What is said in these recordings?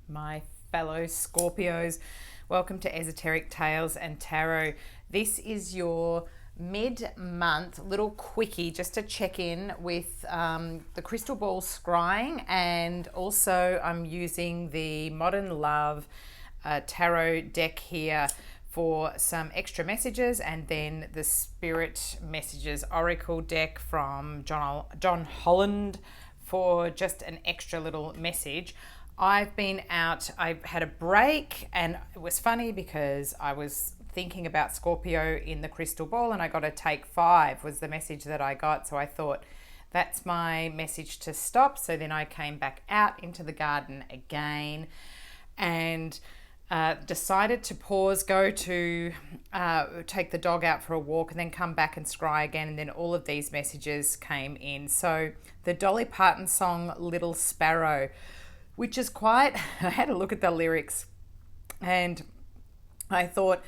my fellow Scorpios. Welcome to Esoteric Tales and Tarot. This is your mid-month little quickie just to check in with the crystal ball scrying, and also I'm using the Modern Love tarot deck here for some extra messages, and then the Spirit Messages Oracle deck from John Holland for just an extra little message. I've been out, I've had a break, and it was funny because I was thinking about Scorpio in the crystal ball, and I got a take 5 was the message that I got. So I thought that's my message to stop. So then I came back out into the garden again and decided to pause, go to take the dog out for a walk, and then come back and scry again. And then all of these messages came in. So the Dolly Parton song Little Sparrow, which is quite, I had a look at the lyrics and I thought,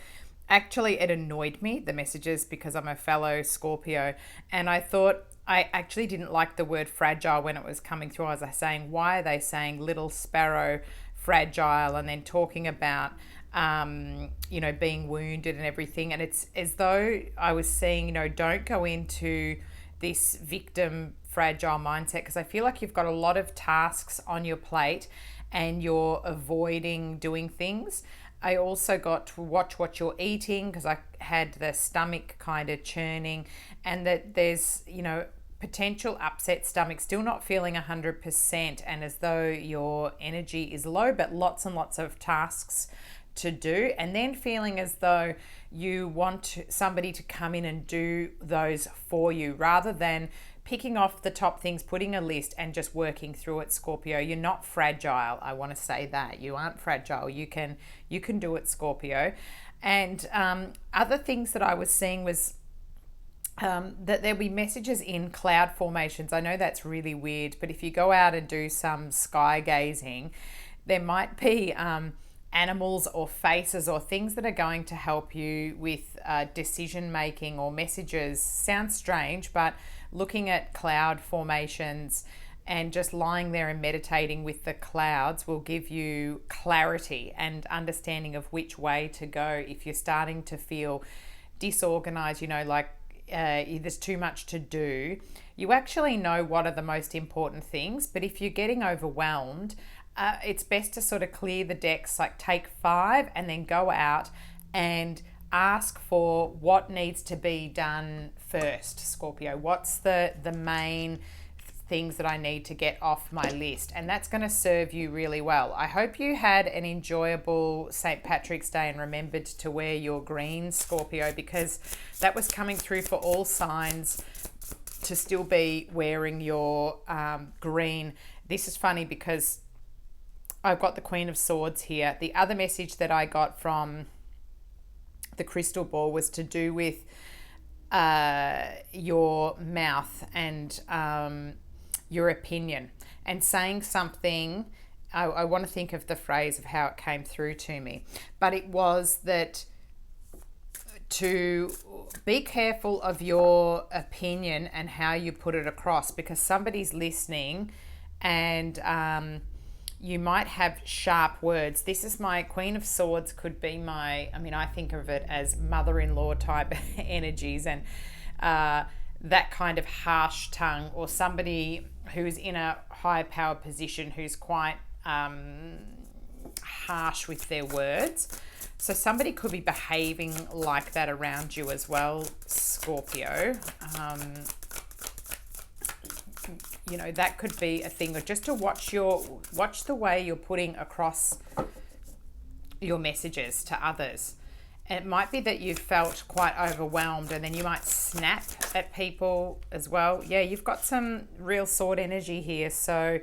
actually it annoyed me, the messages, because I'm a fellow Scorpio, and I thought I actually didn't like the word fragile when it was coming through. I was saying, why are they saying little sparrow fragile, and then talking about being wounded and everything, and it's as though I was saying, don't go into this victim fragile mindset, because I feel like you've got a lot of tasks on your plate and you're avoiding doing things. I also got to watch what you're eating, because I had the stomach kind of churning, and that there's potential upset stomach, still not feeling 100%, and as though your energy is low, but lots and lots of tasks to do, and then feeling as though you want somebody to come in and do those for you, rather than picking off the top things, putting a list and just working through it. Scorpio, you're not fragile. I want to say that you aren't fragile. You can do it, Scorpio. And other things that I was seeing was that there'll be messages in cloud formations. I know that's really weird, but if you go out and do some sky gazing, there might be animals or faces or things that are going to help you with decision making or messages. Sounds strange, but looking at cloud formations and just lying there and meditating with the clouds will give you clarity and understanding of which way to go. If you're starting to feel disorganized, there's too much to do, you actually know what are the most important things. But if you're getting overwhelmed, it's best to sort of clear the decks, like take 5 and then go out and ask for what needs to be done first, Scorpio. What's the main things that I need to get off my list? And that's going to serve you really well. I hope you had an enjoyable St. Patrick's Day and remembered to wear your green, Scorpio, because that was coming through for all signs to still be wearing your green. This is funny because I've got the Queen of Swords here. The other message that I got from the crystal ball was to do with your mouth and your opinion, and saying something. I want to think of the phrase of how it came through to me, but it was that to be careful of your opinion and how you put it across, because somebody's listening, and you might have sharp words. This is my Queen of Swords, could be I think of it as mother-in-law type energies, and that kind of harsh tongue, or somebody who's in a high power position who's quite harsh with their words. So somebody could be behaving like that around you as well, Scorpio. That could be a thing, or just to watch the way you're putting across your messages to others. And it might be that you felt quite overwhelmed, and then you might snap at people as well. Yeah, you've got some real sword energy here. So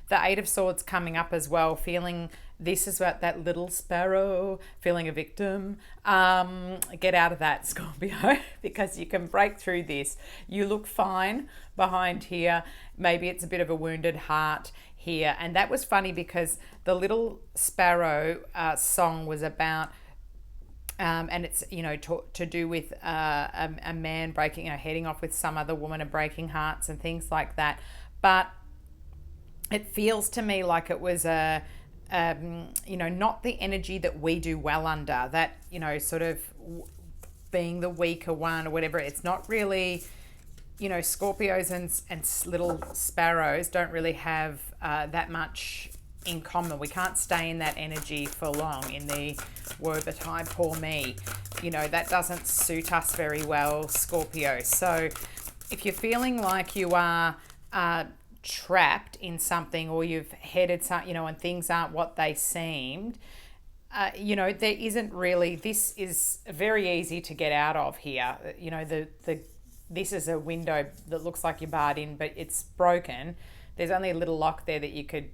the 8 of Swords coming up as well, feeling this is about that little sparrow, feeling a victim. Get out of that, Scorpio, because you can break through this. You look fine behind here. Maybe it's a bit of a wounded heart here. And that was funny because the Little Sparrow song was about and it's to do with a man breaking, heading off with some other woman and breaking hearts and things like that. But it feels to me like it was a not the energy that we do well under, that, sort of being the weaker one or whatever. It's not really, Scorpios and little sparrows don't really have that much in common. We can't stay in that energy for long, in the woe betide poor me. That doesn't suit us very well, Scorpio. So if you're feeling like you are trapped in something, or you've headed some, and things aren't what they seemed, there isn't really, this is very easy to get out of here. This is a window that looks like you're barred in, but it's broken. There's only a little lock there that you could,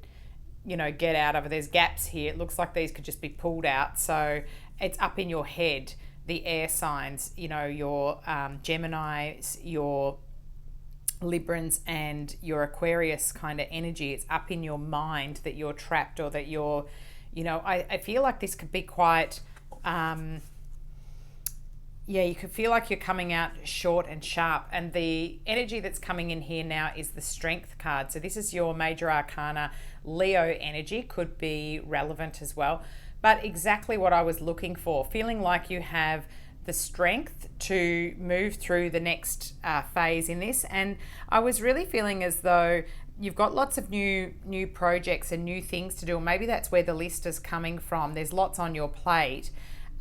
get out of. There's gaps here. It looks like these could just be pulled out. So it's up in your head, the air signs, your Geminis, your Librans and your Aquarius kind of energy. It's up in your mind that you're trapped, or that you're, I feel like this could be quite, you could feel like you're coming out short and sharp. And the energy that's coming in here now is the Strength card. So this is your major arcana. Leo energy could be relevant as well. But exactly what I was looking for, feeling like you have the strength to move through the next phase in this. And I was really feeling as though you've got lots of new projects and new things to do. Maybe that's where the list is coming from. There's lots on your plate.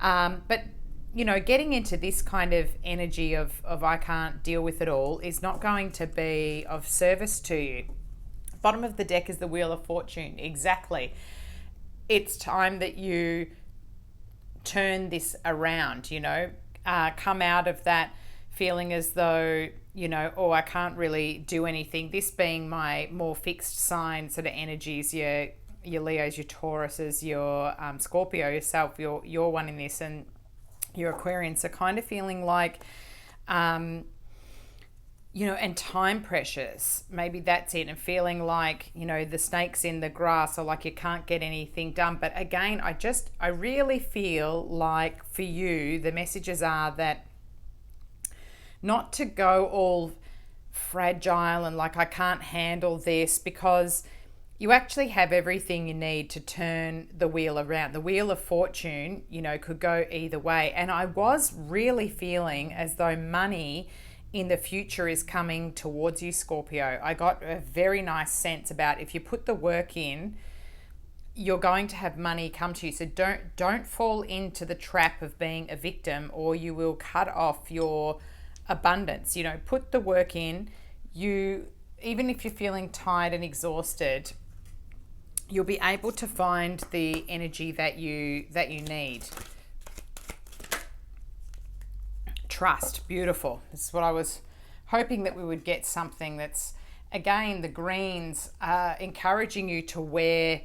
But getting into this kind of energy of I can't deal with it all is not going to be of service to you. Bottom of the deck is the Wheel of Fortune. Exactly. It's time that you turn this around, come out of that feeling as though, I can't really do anything. This being my more fixed sign sort of energies, your Leos, your Tauruses, your Scorpio, yourself, you're one in this, and your Aquarian. So kind of feeling like, and time pressures, maybe that's it. And feeling like, the snake's in the grass, or like you can't get anything done. But again, I really feel like for you, the messages are that not to go all fragile and like I can't handle this, because you actually have everything you need to turn the wheel around. The Wheel of Fortune, could go either way. And I was really feeling as though money in the future is coming towards you, Scorpio. I got a very nice sense about if you put the work in, you're going to have money come to you. So don't fall into the trap of being a victim, or you will cut off your abundance. Put the work in. Even if you're feeling tired and exhausted, you'll be able to find the energy that you need. Trust. Beautiful. This is what I was hoping, that we would get something that's, again, the greens are encouraging you to wear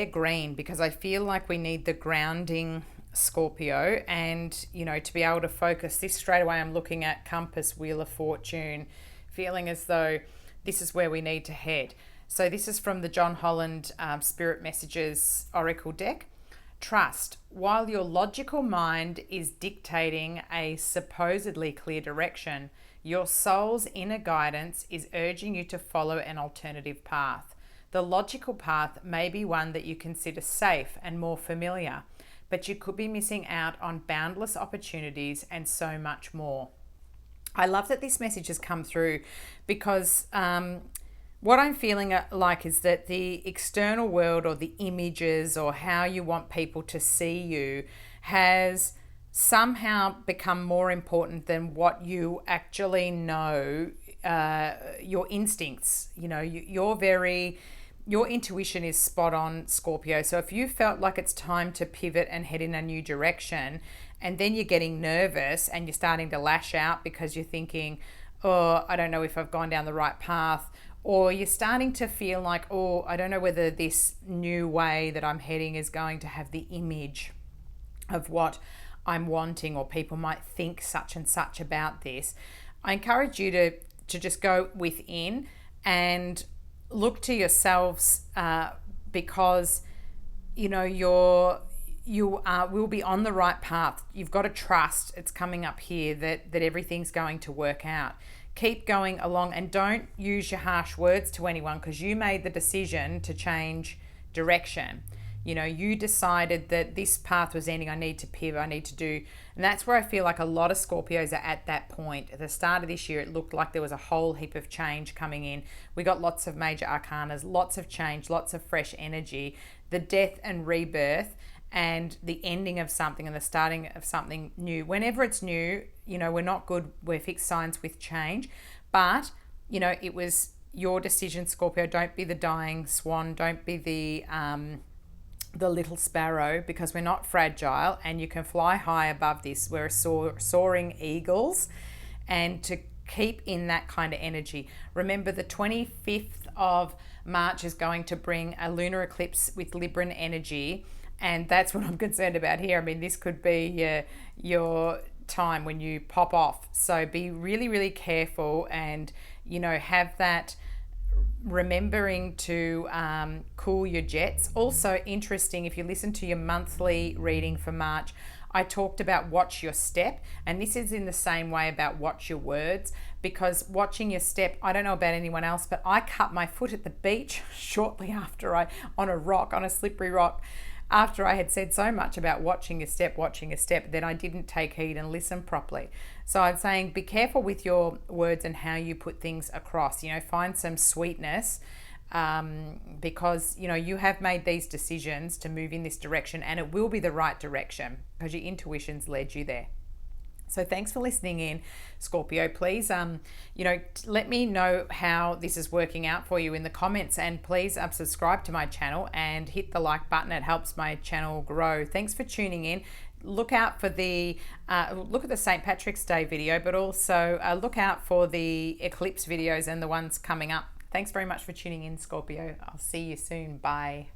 green, because I feel like we need the grounding, Scorpio, and to be able to focus. This straight away, I'm looking at compass, Wheel of Fortune, feeling as though this is where we need to head. So this is from the John Holland Spirit Messages Oracle deck. Trust. While your logical mind is dictating a supposedly clear direction, your soul's inner guidance is urging you to follow an alternative path. The logical path may be one that you consider safe and more familiar, but you could be missing out on boundless opportunities and so much more. I love that this message has come through, because what I'm feeling like is that the external world, or the images, or how you want people to see you, has somehow become more important than what you actually know, your instincts. Your intuition is spot on, Scorpio. So if you felt like it's time to pivot and head in a new direction, and then you're getting nervous and you're starting to lash out because you're thinking, oh, I don't know if I've gone down the right path, or you're starting to feel like, oh, I don't know whether this new way that I'm heading is going to have the image of what I'm wanting, or people might think such and such about this. I encourage you to just go within and look to yourselves, because you will be on the right path. You've got to trust, it's coming up here, that everything's going to work out. Keep going along, and don't use your harsh words to anyone, because you made the decision to change direction. You know, you decided that this path was ending. I need to pivot. I need to do. And that's where I feel like a lot of Scorpios are at that point. At the start of this year, it looked like there was a whole heap of change coming in. We got lots of major arcanas, lots of change, lots of fresh energy, the death and rebirth, and the ending of something and the starting of something new. Whenever it's new, you know, we're not good. We're fixed signs with change. But, you know, it was your decision, Scorpio. Don't be the dying swan. Don't be the little sparrow, because we're not fragile and you can fly high above this. We're soaring eagles, and to keep in that kind of energy. Remember, the 25th of March is going to bring a lunar eclipse with Libran energy, and that's what I'm concerned about here. I mean, this could be your time when you pop off. So be really, really careful, and, you know, have that remembering to cool your jets. Also interesting, if you listen to your monthly reading for March, I talked about watch your step, and this is in the same way about watch your words, because watching your step, I don't know about anyone else, but I cut my foot at the beach shortly after on a slippery rock, after I had said so much about watching a step, then I didn't take heed and listen properly. So I'm saying be careful with your words and how you put things across. You know, find some sweetness, because, you know, you have made these decisions to move in this direction, and it will be the right direction because your intuition's led you there. So thanks for listening in, Scorpio. Please, you know, let me know how this is working out for you in the comments, and please subscribe to my channel and hit the like button. It helps my channel grow. Thanks for tuning in. Look out for look at the St. Patrick's Day video, but also look out for the eclipse videos and the ones coming up. Thanks very much for tuning in, Scorpio. I'll see you soon. Bye.